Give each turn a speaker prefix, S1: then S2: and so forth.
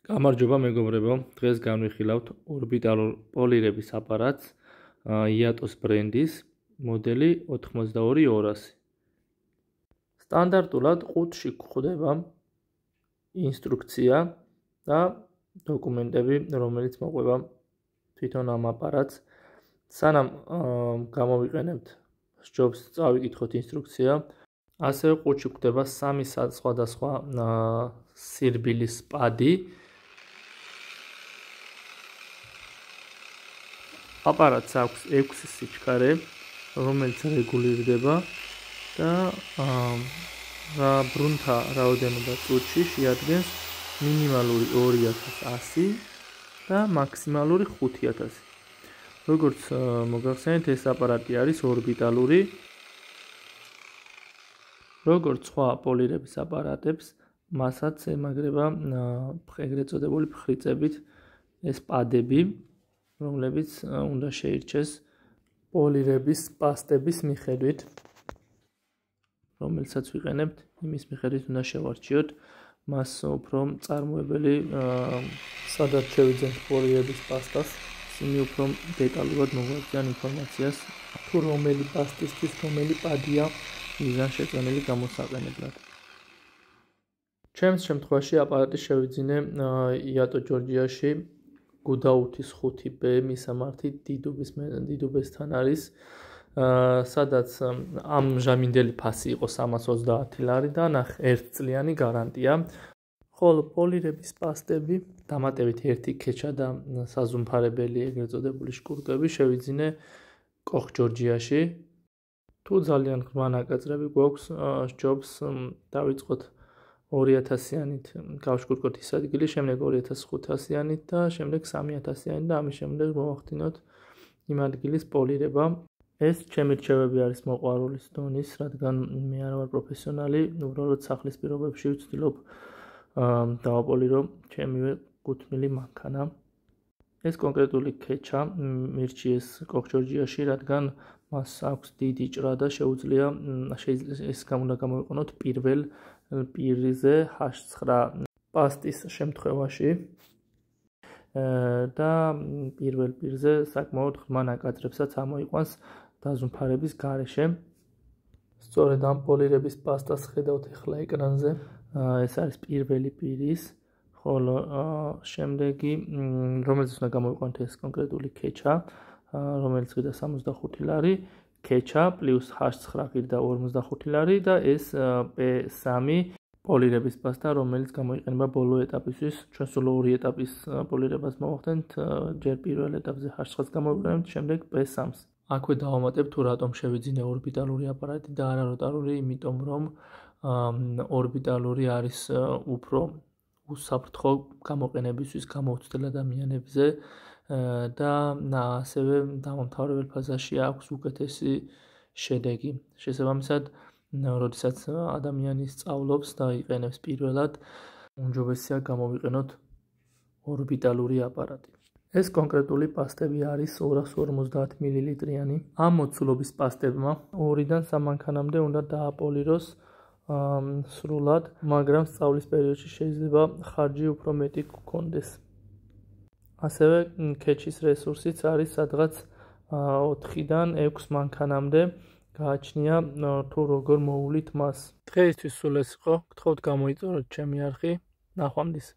S1: გამარჯობა მეგობრებო, დღეს განვიხილავთ ორბიტალურ პოლირების აპარატს IATOS ბრენდის მოდელი 82200. სტანდარტულად ყუთში გვხვდება ინსტრუქცია და დოკუმენტები, რომელიც მოყვება თვითონ ამ აპარატს. სანამ გამოვიყენებთ, სჯობს წავიკითხოთ ინსტრუქცია. ასევე ყუთში გვხვდება სამი სხვადასხვა სირბილის პადი. აპარატს აქვს 6 სიჩქარე, რომელიც რეგულირდება და ბრუნთა რაოდენობა წუთში შეადგენს მინიმალური 2100 და მაქსიმალური 5000. როგორც მოგახსენეთ, ეს აპარატი არის ორბიტალური. როგორც სხვა პოლირების აპარატებს, მასაც ემაგრება ეგრეთ წოდებული ფხრიწებით ეს პადები, რომლებიც უნდა შეირჩეს პოლირების პასტების მიხედვით, რომელსაც ვიყენებთ, იმის მიხედვით უნდა შევარჩიოთ მას უფრო წარმოებელი, სადაც შევიძენთ პოლირების პასტას, ისინი უფრო დეტალურად მოგვაწვდიან ინფორმაციას, თუ რომელი პასტისთვის რომელი პადია მიზან შეწონილი გამოსაყენებლად. ჩემს შემთხვევაში აპარატი შევიძინე IATO ჯორჯიაში გუდაუთის 5B მისამართი დიდუბესთან არის, სადაც ამჟამინდელი ფასი იყო 330 ლარი და 1 წლიანი გარანტია. ხოლო პოლირების პასტები, დამატებით ერთი ქეჩა და საზუმფარებელი ეგრეთ წოდებული შკურტები შევიძინე კოხ ჯორჯიაში. თუ ძალიან ღრმა ნაკაწრები გვაქვს, სჯობს დავიწყოთ 2000-იანით გავშკურკოთ ის ადგილი, შემდეგ 2500-იანით და შემდეგ 3000-იანით და ამის შემდეგ მოვახდინოთ იმ ადგილის პოლირება. ეს ჩემი რჩევები არის მოყვარულის დონის, რადგან მე არ ვარ პროფესიონალი, უბრალოდ სახლის პირობებში ვცდილობ დავაპოლირო ჩემივე კუთვნილი მანქანა. ეს კონკრეტული ქეჩა მირჩიეს კოხ ჯორჯიაში, რადგან მას აქვს დიდი ჭრა და შეუძლია ეს უნდა გამოვიყენოთ პირველ პირზე H9 პასტის შემთხვევაში და პირველ პირზე საკმაოდ ღრმა ნაკაწრებსაც ამოიყვანს დაზუმფარების გარეშე. სწორედ ამ პოლირების პასტას ხედავთ ახლა ეკრანზე. ეს არის პირველი პირის, ხოლო შემდეგი, რომელზეც უნდა გამოვიყვანოთ ეს კონკრეტული ქეჩა, რომელიც ღირდა 65 ლარი, ქეჩა პლუს H9 ღირდა 55 ლარი და ეს P3 პოლირების პასტა, რომელიც გამოიყენება ბოლო ეტაპისთვის. ჩვენ სულ ორი ეტაპის პოლირებას მოვახდენთ, ჯერ პირველ ეტაპზე H9-ს გამოვიყენებთ, შემდეგ P3-ს. აქვე დავამატებ თუ რატომ შევიძინე ორბიტალური აპარატი და არა როტარული, იმიტომ რომ ორბიტალური არის უფრო უსაფრთხო გამოყენებისთვის გამოუცდელ ადამიანებზე და ასევე დამამთავრებელ ფაზაში აქვს უკეთესი შედეგი. შესაბამისად, როდესაც ადამიანი სწავლობს და იყენებს პირველად, უმჯობესია გამოვიყენოთ ორბიტალური აპარატი. ეს კონკრეტული პასტები არის 250 მლ-იანი. ამ მოცულობის პასტებმა 2-დან 3 მანქანამდე უნდა დააპოლიროს სრულად, მაგრამ სწავლის პერიოდში შეიძლება ხარჯი უფრო მეტი გქონდეს. ასევე ქეჩის რესურსიც არის სადღაც 4-დან 6 მანქანამდე. გააჩნია თუ როგორ მოუვლით მას. დღეისთვის სულ ეს იყო. გთხოვთ გამოიწოროთ ჩემი არხი. ნახვამდის.